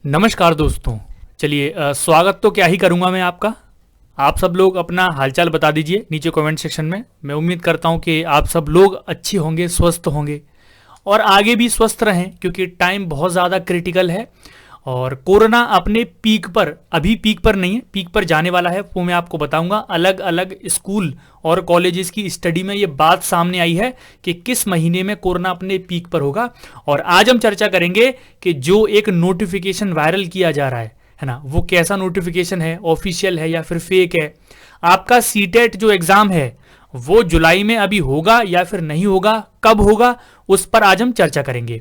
नमस्कार दोस्तों। चलिए स्वागत तो क्या ही करूंगा मैं आपका। आप सब लोग अपना हालचाल बता दीजिए नीचे कमेंट सेक्शन में। मैं उम्मीद करता हूं कि आप सब लोग अच्छे होंगे, स्वस्थ होंगे और आगे भी स्वस्थ रहें, क्योंकि टाइम बहुत ज़्यादा क्रिटिकल है और कोरोना अपने पीक पर, अभी पीक पर नहीं है, पीक पर जाने वाला है। वो मैं आपको बताऊंगा। अलग अलग स्कूल और कॉलेजेस की स्टडी में ये बात सामने आई है कि किस महीने में कोरोना अपने पीक पर होगा। और आज हम चर्चा करेंगे कि जो एक नोटिफिकेशन वायरल किया जा रहा है ना, वो कैसा नोटिफिकेशन है, ऑफिशियल है या फिर फेक है। आपका सीटेट जो एग्जाम है वो जुलाई में अभी होगा या फिर नहीं होगा, कब होगा, उस पर आज हम चर्चा करेंगे।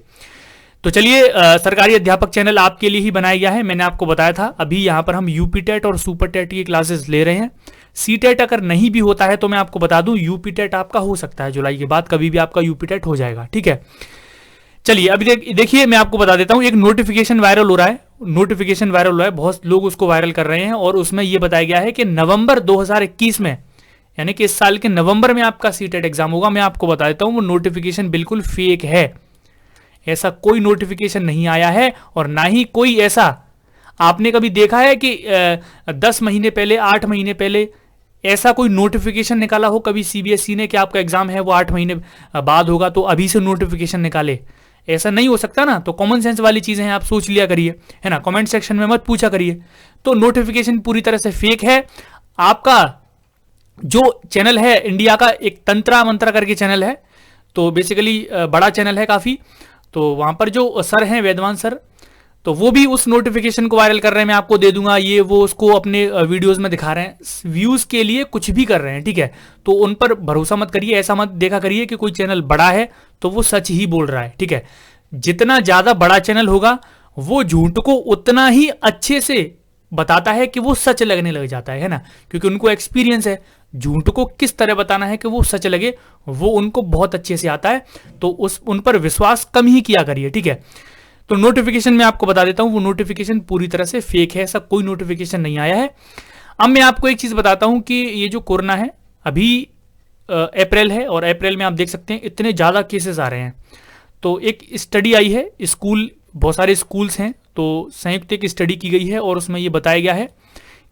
तो चलिए, सरकारी अध्यापक चैनल आपके लिए ही बनाया गया है। मैंने आपको बताया था अभी यहाँ पर हम यूपी टेट और सुपर टेट की क्लासेस ले रहे हैं। सी टेट अगर नहीं भी होता है तो मैं आपको बता दूं यूपी टेट आपका हो सकता है जुलाई के बाद, कभी भी आपका यूपी टेट हो जाएगा। ठीक है, चलिए अभी देखिए मैं आपको बता देता हूं। एक नोटिफिकेशन वायरल हो रहा है, नोटिफिकेशन वायरल हो रहा है, बहुत लोग उसको वायरल कर रहे हैं और उसमें यह बताया गया है कि नवंबर 2021 में, यानी कि इस साल के नवंबर में आपका सी टेट एग्जाम होगा। मैं आपको बता देता हूं वो नोटिफिकेशन बिल्कुल फेक है। ऐसा कोई नोटिफिकेशन नहीं आया है और ना ही कोई ऐसा आपने कभी देखा है कि 10 महीने पहले, 8 महीने पहले ऐसा कोई नोटिफिकेशन निकाला हो कभी सीबीएसई ने कि आपका एग्जाम है वो 8 महीने बाद होगा तो अभी से नोटिफिकेशन निकाले। ऐसा नहीं हो सकता ना। तो कॉमन सेंस वाली चीजें हैं, आप सोच लिया करिए, है ना। कमेंट सेक्शन में मत पूछा करिए। तो नोटिफिकेशन पूरी तरह से फेक है। आपका जो चैनल है इंडिया का, एक तंत्रा मंत्रा करके चैनल है, तो बेसिकली बड़ा चैनल है काफी। तो वहां पर जो सर हैं वेदवान सर, तो वो भी उस नोटिफिकेशन को वायरल कर रहे हैं। मैं आपको दे दूंगा ये, वो उसको अपने वीडियोस में दिखा रहे हैं, व्यूज के लिए कुछ भी कर रहे हैं। ठीक है, तो उन पर भरोसा मत करिए। ऐसा मत देखा करिए कि कोई चैनल बड़ा है तो वो सच ही बोल रहा है। ठीक है, जितना ज्यादा बड़ा चैनल होगा वो झूठ को उतना ही अच्छे से बताता है कि वो सच लगने लग जाता है ना, क्योंकि उनको एक्सपीरियंस है झूठ को किस तरह बताना है कि वो सच लगे, वो उनको बहुत अच्छे से आता है। तो उन पर विश्वास कम ही किया करिए। ठीक है, तो नोटिफिकेशन मैं आपको बता देता हूं, वो नोटिफिकेशन पूरी तरह से फेक है। ऐसा कोई नोटिफिकेशन नहीं आया है। अब मैं आपको एक चीज बताता हूं कि ये जो कोरोना है, अभी अप्रैल है और अप्रैल में आप देख सकते हैं इतने ज्यादा केसेस आ रहे हैं। तो एक स्टडी आई है, स्कूल, बहुत सारे स्कूल्स हैं, तो संयुक्त एक स्टडी की गई है और उसमें यह बताया गया है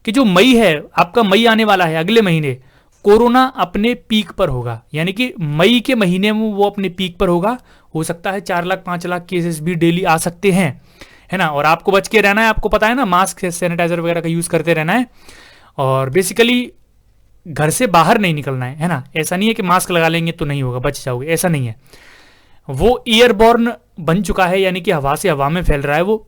कि जो मई है आपका, मई आने वाला है अगले महीने, कोरोना अपने पीक पर होगा। यानी कि मई के महीने में वो अपने पीक पर होगा। हो सकता है 4 लाख 5 लाख केसेस भी डेली आ सकते हैं, है ना। और आपको बच के रहना है, आपको पता है ना, मास्क सैनिटाइजर वगैरह का यूज करते रहना है और बेसिकली घर से बाहर नहीं निकलना है ना। ऐसा नहीं है कि मास्क लगा लेंगे तो नहीं होगा, बच जाओगे, ऐसा नहीं है। वो एयरबॉर्न बन चुका है, यानी कि हवा से हवा में फैल रहा है वो।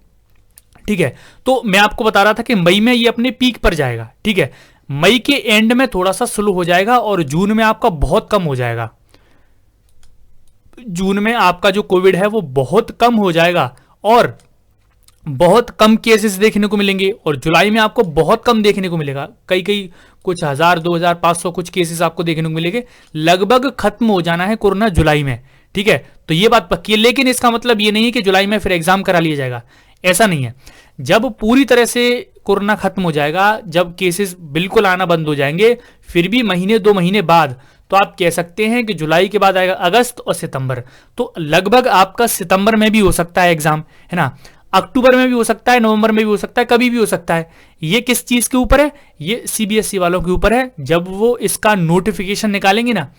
ठीक है, तो मैं आपको बता रहा था कि मई में ये अपने पीक पर जाएगा। ठीक है, मई के एंड में थोड़ा सा स्लो हो जाएगा और जून में आपका बहुत कम हो जाएगा। जून में आपका जो कोविड है वो बहुत कम हो जाएगा और बहुत कम केसेस देखने को मिलेंगे। और जुलाई में आपको बहुत कम देखने को मिलेगा, कई कई कुछ 1000, 2000, 500 कुछ केसेस आपको देखने को मिलेंगे। लगभग खत्म हो जाना है कोरोना जुलाई में। ठीक है, तो ये बात पक्की है। लेकिन इसका मतलब ये नहीं है कि जुलाई में फिर एग्जाम करा लिया जाएगा, ऐसा नहीं है। जब पूरी तरह से कोरोना खत्म हो जाएगा, जब केसेस बिल्कुल आना बंद हो जाएंगे, फिर भी महीने 2 महीने बाद, तो आप कह सकते हैं कि जुलाई के बाद आएगा अगस्त और सितंबर। तो लगभग आपका सितंबर में भी हो सकता है एग्जाम, है ना। अक्टूबर में भी हो सकता है, नवंबर में भी हो सकता है, कभी भी हो सकता है। ये किस चीज के ऊपर है? ये सीबीएसई वालों के ऊपर है। जब वो इसका नोटिफिकेशन निकालेंगे ना,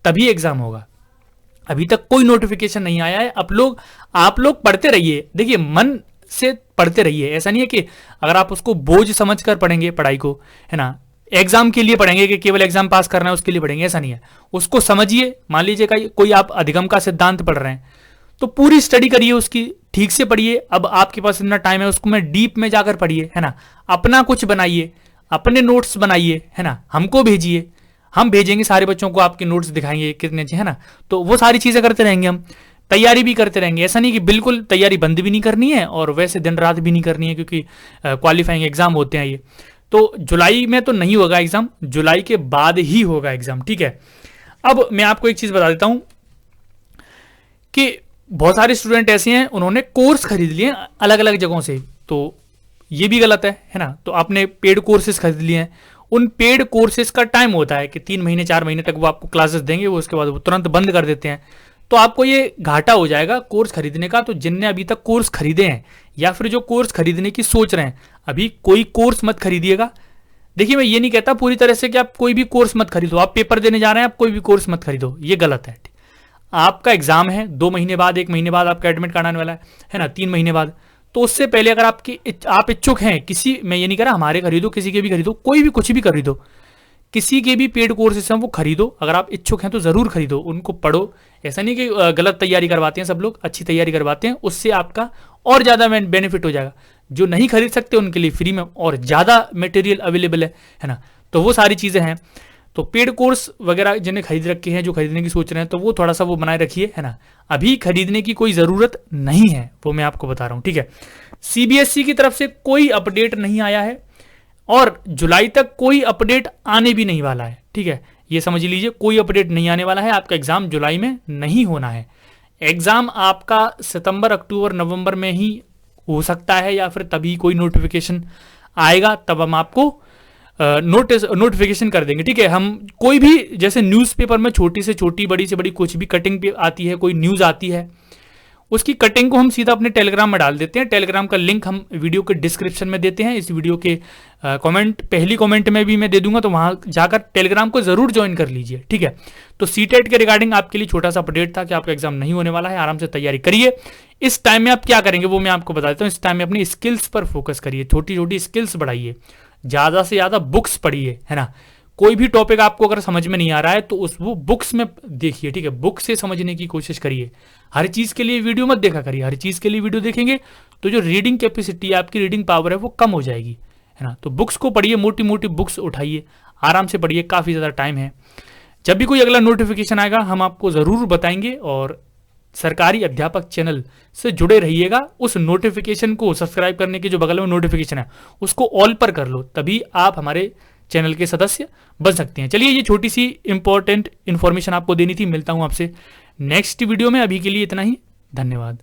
तभी एग्जाम होगा। अभी तक कोई नोटिफिकेशन नहीं आया है। आप लोग पढ़ते रहिए, देखिए मन से पढ़ते रहिए। ऐसा नहीं है कि अगर आप उसको बोझ समझकर पढ़ेंगे पढ़ाई को, है ना, एग्जाम के लिए पढ़ेंगे कि केवल एग्जाम पास करना है उसके लिए पढ़ेंगे, ऐसा नहीं है। उसको समझिए। मान लीजिए कोई आप अधिगम का सिद्धांत पढ़ रहे हैं तो पूरी स्टडी करिए उसकी, ठीक से पढ़िए। अब आपके पास इतना टाइम है, उसको में डीप में जाकर पढ़िए, है ना। अपना कुछ बनाइए, अपने नोट्स बनाइए, है ना, हमको भेजिए, हम भेजेंगे सारे बच्चों को, आपके नोट्स दिखाएंगे कितने अच्छे, है ना। तो वो सारी चीजें करते रहेंगे, हम तैयारी भी करते रहेंगे। ऐसा नहीं कि बिल्कुल तैयारी बंद भी नहीं करनी है और वैसे दिन रात भी नहीं करनी है, क्योंकि क्वालिफाइंग एग्जाम होते हैं ये। तो जुलाई में तो नहीं होगा एग्जाम, जुलाई के बाद ही होगा एग्जाम। ठीक है, अब मैं आपको एक चीज बता देता हूं कि बहुत सारे स्टूडेंट ऐसे हैं, उन्होंने कोर्स खरीद लिए अलग अलग जगहों से, तो ये भी गलत है ना। तो आपने पेड कोर्सेज खरीद लिए हैं, उन पेड कोर्सेज का टाइम होता है कि 3 महीने 4 महीने तक वो आपको क्लासेस देंगे, वो उसके बाद वो तुरंत बंद कर देते हैं। तो आपको ये घाटा हो जाएगा कोर्स खरीदने का। तो जिनने अभी तक कोर्स खरीदे हैं या फिर जो कोर्स खरीदने की सोच रहे हैं, अभी कोई कोर्स मत खरीदिएगा। देखिए मैं ये नहीं कहता पूरी तरह से कि आप कोई भी कोर्स मत खरीदो, आप पेपर देने जा रहे हैं आप कोई भी कोर्स मत खरीदो, ये गलत है। आपका एग्जाम है 2 महीने बाद, 1 महीने बाद आपका एडमिट कार्ड आने वाला है ना, 3 महीने बाद। तो उससे पहले अगर आप इच्छुक हैं किसी, मैं ये नहीं कह रहा हमारे खरीदो, किसी के भी खरीदो, कोई भी कुछ भी खरीदो, किसी के भी पेड कोर्सेस हैं वो खरीदो। अगर आप इच्छुक हैं तो जरूर खरीदो, उनको पढ़ो। ऐसा नहीं कि गलत तैयारी करवाते हैं सब लोग, अच्छी तैयारी करवाते हैं, उससे आपका और ज़्यादा बेनिफिट हो जाएगा। जो नहीं खरीद सकते उनके लिए फ्री में और ज़्यादा मटेरियल अवेलेबल है ना। तो वो सारी चीज़ें हैं। तो पेड कोर्स वगैरह जिन्हें खरीद रखे हैं, जो खरीदने की सोच रहे हैं, तो वो थोड़ा सा वो बनाए रखिए, है ना। अभी खरीदने की कोई ज़रूरत नहीं है, वो मैं आपको बता रहा हूँ, ठीक है। सीबीएसई की तरफ से कोई अपडेट नहीं आया है और जुलाई तक कोई अपडेट आने भी नहीं वाला है, ठीक है। ये समझ लीजिए कोई अपडेट नहीं आने वाला है, आपका एग्जाम जुलाई में नहीं होना है। एग्जाम आपका सितंबर, अक्टूबर, नवंबर में ही हो सकता है या फिर तभी कोई नोटिफिकेशन आएगा, तब हम आपको नोटिफिकेशन कर देंगे, ठीक है। हम कोई भी जैसे न्यूज़पेपर में छोटी से छोटी, बड़ी से बड़ी कुछ भी कटिंग पे आती है, कोई न्यूज़ आती है, उसकी कटिंग को हम सीधा अपने टेलीग्राम में डाल देते हैं। टेलीग्राम का लिंक हम वीडियो के डिस्क्रिप्शन में देते हैं, इस वीडियो के कमेंट, पहली कमेंट में भी मैं दे दूंगा, तो वहां जाकर टेलीग्राम को जरूर ज्वाइन कर लीजिए, ठीक है। तो सीटेट के रिगार्डिंग आपके लिए छोटा सा अपडेट था कि आपका एग्जाम नहीं होने वाला है, आराम से तैयारी करिए। इस टाइम में आप क्या करेंगे वो मैं आपको बता देता हूँ। इस टाइम में अपनी स्किल्स पर फोकस करिए, छोटी छोटी स्किल्स बढ़ाइए, ज़्यादा से ज़्यादा बुक्स पढ़िए, है ना। कोई भी टॉपिक आपको अगर समझ में नहीं आ रहा है तो वो बुक्स में देखिए, ठीक है। बुक से समझने की कोशिश करिए। हर चीज़ के लिए वीडियो मत देखा करिए, हर चीज़ के लिए वीडियो देखेंगे तो जो रीडिंग कैपेसिटी है, आपकी रीडिंग पावर है, वो कम हो जाएगी, है ना। तो बुक्स को पढ़िए, मोटी मोटी बुक्स उठाइए, आराम से पढ़िए, काफ़ी ज़्यादा टाइम है। जब भी कोई अगला नोटिफिकेशन आएगा हम आपको ज़रूर बताएंगे। और सरकारी अध्यापक चैनल से जुड़े रहिएगा। उस नोटिफिकेशन को सब्सक्राइब करने के जो बगल में नोटिफिकेशन है उसको ऑल पर कर लो, तभी आप हमारे चैनल के सदस्य बन सकते हैं। चलिए ये छोटी सी इंपॉर्टेंट इन्फॉर्मेशन आपको देनी थी। मिलता हूं आपसे नेक्स्ट वीडियो में, अभी के लिए इतना ही, धन्यवाद।